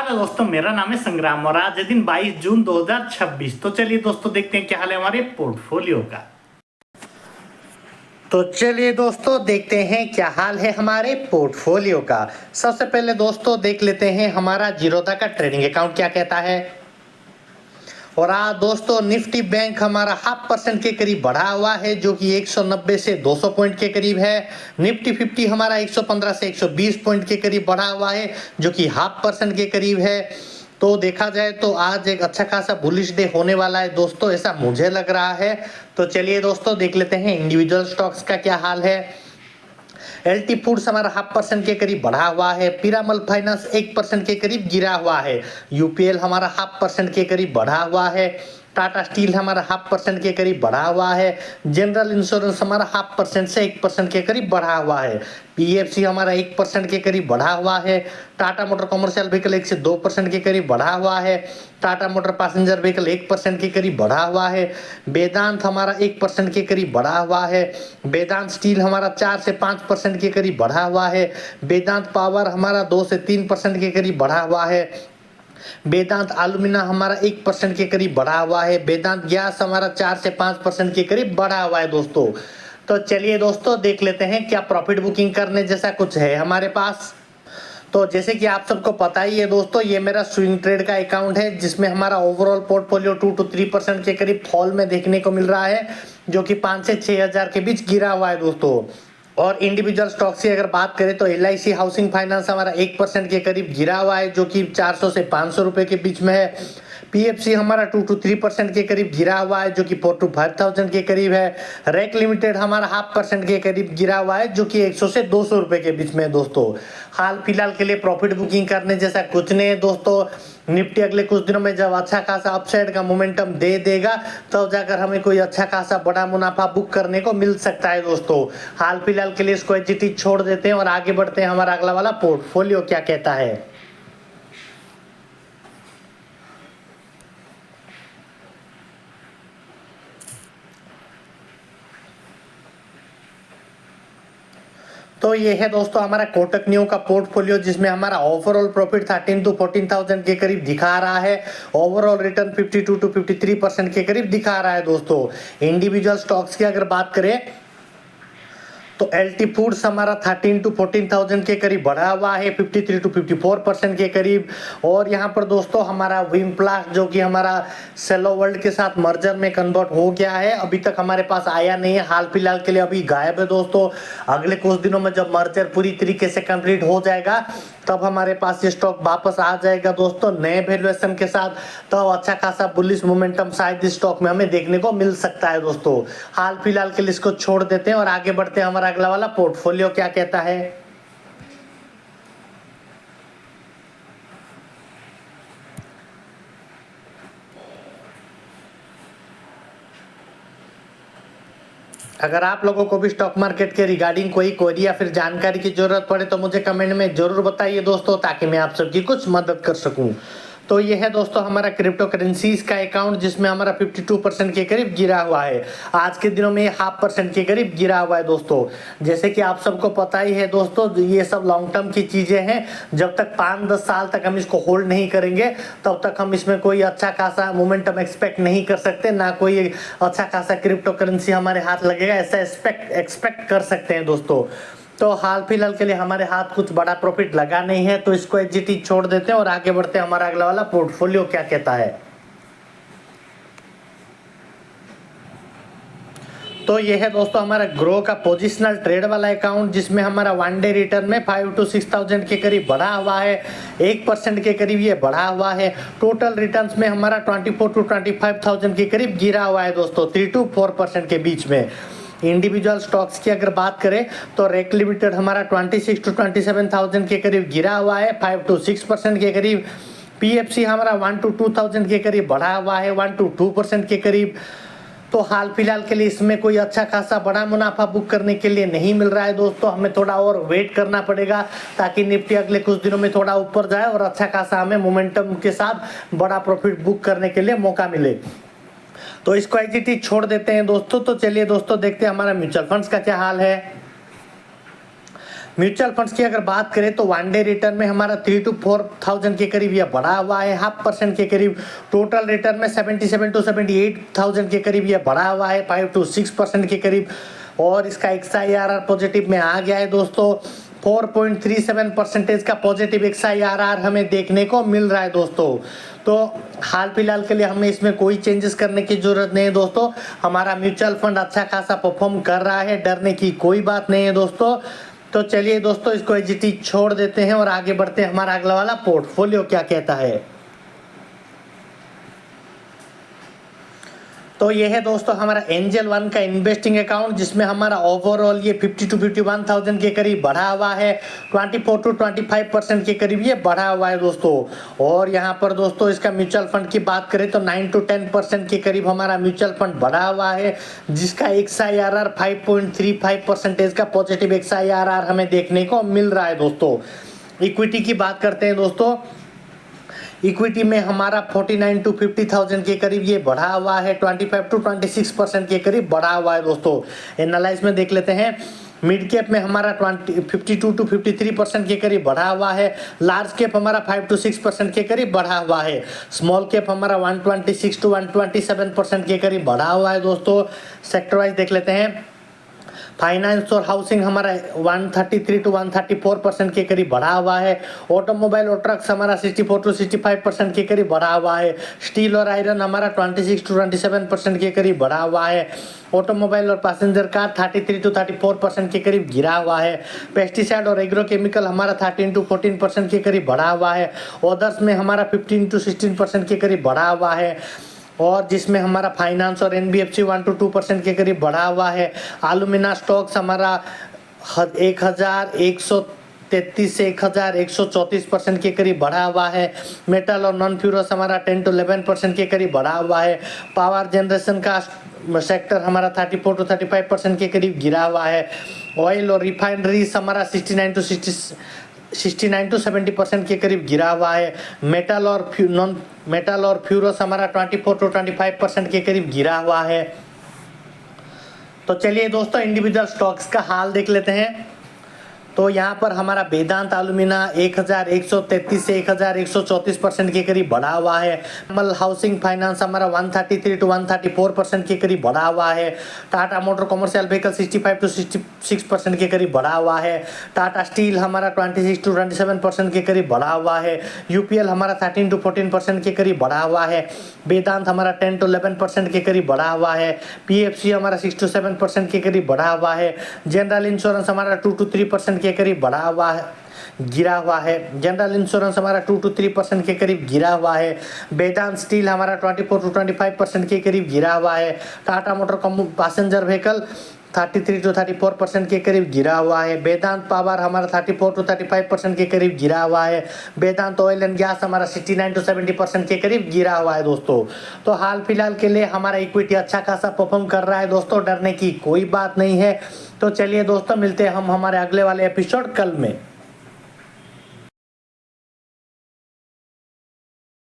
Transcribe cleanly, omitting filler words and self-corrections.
Hello दोस्तों, मेरा नाम है संग्राम और आज है दिन 22 जून 2026। तो चलिए दोस्तों देखते हैं क्या हाल है हमारे पोर्टफोलियो का। तो चलिए दोस्तों देखते हैं क्या हाल है हमारे पोर्टफोलियो का। सबसे पहले दोस्तों देख लेते हैं हमारा जीरोधा का ट्रेडिंग अकाउंट क्या कहता है। और आज दोस्तों निफ्टी बैंक हमारा 0.5% के करीब बढ़ा हुआ है, जो कि 190 से 200 पॉइंट के करीब है। निफ्टी 50 हमारा 115 से 120 पॉइंट के करीब बढ़ा हुआ है, जो कि 0.5% के करीब है। तो देखा जाए तो आज एक अच्छा खासा बुलिश डे होने वाला है दोस्तों, ऐसा मुझे लग रहा है। तो चलिए दोस्तों देख लेते हैं इंडिविजुअल स्टॉक्स का क्या हाल है। एलटी फूड्स हमारा 0.5% के करीब बढ़ा हुआ है। पीरामल फाइनेंस 1% के करीब गिरा हुआ है। यूपीएल हमारा 0.5% के करीब बढ़ा हुआ है। टाटा स्टील हमारा 0.5% के करीब बढ़ा हुआ है। जनरल इंश्योरेंस हमारा 0.5% से 1% के करीब बढ़ा हुआ है। पीएफसी हमारा 1% के करीब बढ़ा हुआ है। टाटा मोटर कमर्शियल व्हीकल 1 से 2% के करीब बढ़ा हुआ है। टाटा मोटर पैसेंजर व्हीकल 1% के करीब बढ़ा हुआ है। वेदांत हमारा 1% के करीब बढ़ा हुआ है। वेदांत स्टील हमारा 4 से 5% के करीब बढ़ा हुआ है। वेदांत पावर हमारा 2 से 3% के करीब बढ़ा हुआ है। वेदांत एल्यूमिना हमारा 1% के करीब बढ़ा हुआ है। वेदांत गैस हमारा 4 से 5% के करीब बढ़ा हुआ है दोस्तों। तो चलिए दोस्तों देख लेते हैं क्या प्रॉफिट बुकिंग करने जैसा कुछ है हमारे पास। तो जैसे कि आप सबको पता ही है दोस्तों, ये मेरा स्विंग ट्रेड का अकाउंट है, जिसमें हमारा ओवरऑल पोर्टफोलियो 2 to 3% के करीब फॉल में देखने को मिल रहा है, जो कि 5 से 6 हजार के बीच गिरा हुआ है दोस्तों। और इंडिविजुअल स्टॉक्स की अगर बात करें तो LIC हाउसिंग फाइनेंस हमारा 1% के करीब गिरा हुआ है, जो कि 400 से 500 रुपए के बीच में है। पीएफसी हमारा 2 to 3% के करीब गिरा हुआ है, जो कि 4 to 5,000 के करीब है। रैक लिमिटेड हमारा 0.5% के करीब गिरा हुआ है, जो कि 100 से 200 रुपए के बीच में है दोस्तों। हाल फिलहाल के लिए प्रॉफिट बुकिंग करने जैसा कुछ नहीं है दोस्तों। निफ्टी अगले कुछ दिनों में जब अच्छा खासा अपसाइड का मोमेंटम दे देगा, तब जाकर हमें कोई अच्छा खासा बड़ा मुनाफा बुक करने को मिल सकता है दोस्तों। हाल फिलहाल के लिए इसको एचटी छोड़ देते हैं और आगे बढ़ते हैं हमारा अगला वाला पोर्टफोलियो क्या कहता है। तो ये है दोस्तों हमारा कोटक न्यू का पोर्टफोलियो, जिसमें हमारा ओवरऑल प्रॉफिट 13 to 14,000 के करीब दिखा रहा है। ओवरऑल रिटर्न 52 to 53% के करीब दिखा रहा है दोस्तों। इंडिविजुअल स्टॉक्स की अगर बात करें तो एलटी फूड्स हमारा 13 to 14,000 के करीब बढ़ा हुआ है, 53 to 54% के करीब। और यहाँ पर दोस्तों हमारा विमप्लास्ट, जो कि हमारा सेलो वर्ल्ड के साथ मर्जर में कन्वर्ट हो गया है, अभी तक हमारे पास आया नहीं है, हाल फिलहाल के लिए अभी गायब है दोस्तों। अगले कुछ दिनों में जब मर्जर पूरी तरीके से कंप्लीट हो जाएगा, तब हमारे पास ये स्टॉक वापस आ जाएगा दोस्तों नए वैल्यूएशन के साथ। तो अच्छा खासा बुलिश मोमेंटम शायद इस स्टॉक में हमें देखने को मिल सकता है दोस्तों। हाल फिलहाल के लिए इसको छोड़ देते हैं और आगे बढ़ते हैं हमारा अगला वाला पोर्टफोलियो क्या कहता है। अगर आप लोगों को भी स्टॉक मार्केट के रिगार्डिंग कोई क्वेरी या फिर जानकारी की जरूरत पड़े तो मुझे कमेंट में जरूर बताइए दोस्तों, ताकि मैं आप सबकी कुछ मदद कर सकूं। तो ये है दोस्तों हमारा क्रिप्टो करेंसीज का अकाउंट, जिसमें हमारा 52% के करीब गिरा हुआ है। आज के दिनों में 0.5% के करीब गिरा हुआ है दोस्तों। जैसे कि आप सबको पता ही है दोस्तों, ये सब लॉन्ग टर्म की चीजें हैं। जब तक 5-10 साल तक हम इसको होल्ड नहीं करेंगे, तब तक हम इसमें कोई अच्छा खासा मोमेंटम एक्सपेक्ट नहीं कर सकते, ना कोई अच्छा खासा क्रिप्टो करेंसी हमारे हाथ लगेगा ऐसा एक्सपेक्ट कर सकते हैं दोस्तों। तो हाल फिलहाल के लिए हमारे हाथ कुछ बड़ा प्रॉफिट लगा नहीं है, तो इसको एचजीटी छोड़ देते हैं और आगे बढ़ते हैं हमारा अगला वाला पोर्टफोलियो क्या कहता है। तो ये है दोस्तों हमारा ग्रो का पोजिशनल ट्रेड वाला अकाउंट, जिसमें हमारा 1 डे रिटर्न में 5 to 6,000 के करीब बढ़ा हुआ है, 1% के करीब ये बढ़ा हुआ है। टोटल रिटर्न्स में हमारा 24 to 25,000 के करीब गिरा हुआ है दोस्तों, 3 to 4% के बीच में। इंडिविजुअल स्टॉक्स की अगर बात करें तो रेक लिमिटेड हमारा 26 to 27,000 के करीब गिरा हुआ है, 5 to 6% के करीब। पीएफसी हमारा 1 to 2,000 के करीब बढ़ा हुआ है, 1 to 2% के करीब। तो हाल फिलहाल के लिए इसमें कोई अच्छा खासा बड़ा मुनाफा बुक करने के लिए नहीं मिल रहा है दोस्तों, हमें थोड़ा और वेट करना पड़ेगा, ताकि निफ्टी अगले कुछ दिनों में थोड़ा ऊपर जाए और अच्छा खासा हमें मोमेंटम के साथ बड़ा प्रॉफिट बुक करने के लिए मौका मिले। तो इसको एचजीटी छोड़ देते हैं दोस्तों। तो चलिए दोस्तों देखते हैं हमारा म्यूचुअल फंड्स का क्या हाल है। म्यूचुअल फंड्स की अगर बात करें तो वन डे रिटर्न में हमारा 3 to 4,000 के करीब यह बढ़ा हुआ है, 0.5% के करीब। टोटल रिटर्न में 77 to 78,000 के करीब यह बढ़ा हुआ है, 5 to 6% के करीब। और इसका XIRR पॉजिटिव में आ गया है दोस्तों, 4.37% का पॉजिटिव XIRR हमें देखने को मिल रहा है दोस्तों। तो हाल फिलहाल के लिए हमें इसमें कोई चेंजेस करने की जरूरत नहीं है दोस्तों। हमारा म्यूचुअल फंड अच्छा खासा परफॉर्म कर रहा है, डरने की कोई बात नहीं है दोस्तों। तो चलिए दोस्तों, इसको एज इट इज छोड़ देते हैं और आगे बढ़ते हैं। हमारा अगला वाला पोर्टफोलियो क्या कहता है। तो ये है दोस्तों हमारा एंजल वन का इन्वेस्टिंग अकाउंट, जिसमें हमारा ओवरऑल ये 50 to 51,000 के करीब बढ़ा हुआ है, 24 to 25% के करीब ये बढ़ा हुआ है दोस्तों। और यहाँ पर दोस्तों इसका म्यूचुअल फंड की बात करें तो 9 to 10% के करीब हमारा म्यूचुअल फंड बढ़ा हुआ है, जिसका XIRR 5.35% का पॉजिटिव XIRR हमें देखने को मिल रहा है दोस्तों। इक्विटी की बात करते हैं दोस्तों। इक्विटी में हमारा 49 to 50,000 के करीब ये बढ़ा हुआ है, 25 to 26% के करीब बढ़ा हुआ है दोस्तों। एनालाइज में देख लेते हैं। मिड कैप में हमारा 52 to 53% के करीब बढ़ा हुआ है, लार्ज कैप हमारा 5 to 6% के करीब बढ़ा हुआ है, स्मॉल कैप हमारा 126 to 127% के करीब बढ़ा हुआ है दोस्तों। सेक्टर वाइज देख लेते हैं। फाइनेंस और हाउसिंग हमारा 133 to 134% के करीब बढ़ा हुआ है। ऑटोमोबाइल और ट्रक्स हमारा 64 to 65% के करीब बढ़ा हुआ है। स्टील और आयरन हमारा 26 to 27% के करीब बढ़ा हुआ है। ऑटोमोबाइल और पैसेंजर कार 33 to 34% के करीब गिरा हुआ है। पेस्टिसाइड और एग्रोकेमिकल हमारा 13 to 14% के करीब बढ़ा हुआ है। अदर्स में हमारा 15 to 16% के करीब बढ़ा हुआ है, और जिसमें हमारा फाइनेंस और NBFC 1 to 2% के करीब बढ़ा हुआ है। एलुमिना स्टॉक्स हमारा 1133 से 1134% के करीब बढ़ा हुआ है। मेटल और नॉन फ्यूरस हमारा 10 to 11% के करीब बढ़ा हुआ है। पावर जनरेशन का सेक्टर हमारा 34 to 35% के करीब गिरा हुआ है। ऑयल और रिफाइनरीज हमारा 69 to 70% के करीब गिरा हुआ है। मेटल और फ्यूरस हमारा 24 to 25% के करीब गिरा हुआ है। तो चलिए दोस्तों, इंडिविजुअल स्टॉक्स का हाल देख लेते हैं। तो यहाँ पर हमारा वेदांत एल्यूमिना 1133 से 1134% के करीब बढ़ा हुआ है। कमल हाउसिंग फाइनेंस हमारा 133 to 134% के करीब बढ़ा हुआ है। Tata motor commercial vehicle 65 to 66% के करीब बढ़ा हुआ है। टाटा स्टील हमारा 26 to 27% के करीब बढ़ा हुआ है। UPL हमारा 13 to 14% के करीब बढ़ा हुआ है। वेदांत हमारा 10 to 11% के करीब बढ़ा हुआ है। PFC हमारा 6 to 7% के करीब बढ़ा हुआ है। जनरल इंश्योरेंस हमारा 2 to 3% के करीब बढ़ा हुआ है, गिरा हुआ है। जनरल इंश्योरेंस हमारा 2 to 3% के करीब गिरा हुआ है। वेदांत स्टील हमारा 24 to 25% के करीब गिरा हुआ है। Tata motor passenger vehicle 33 to 34% के करीब गिरा हुआ है। वेदांत पावर हमारा 34 to 35% के करीब गिरा हुआ है। वेदांत ऑयल एंड गैस हमारा 69 to 70% के करीब गिरा हुआ है दोस्तों। तो हाल फिलहाल के लिए हमारा इक्विटी अच्छा खासा परफॉर्म कर रहा है दोस्तों, डरने की कोई बात नहीं है। तो चलिए दोस्तों, मिलते हैं हम हमारे अगले वाले एपिसोड कल में।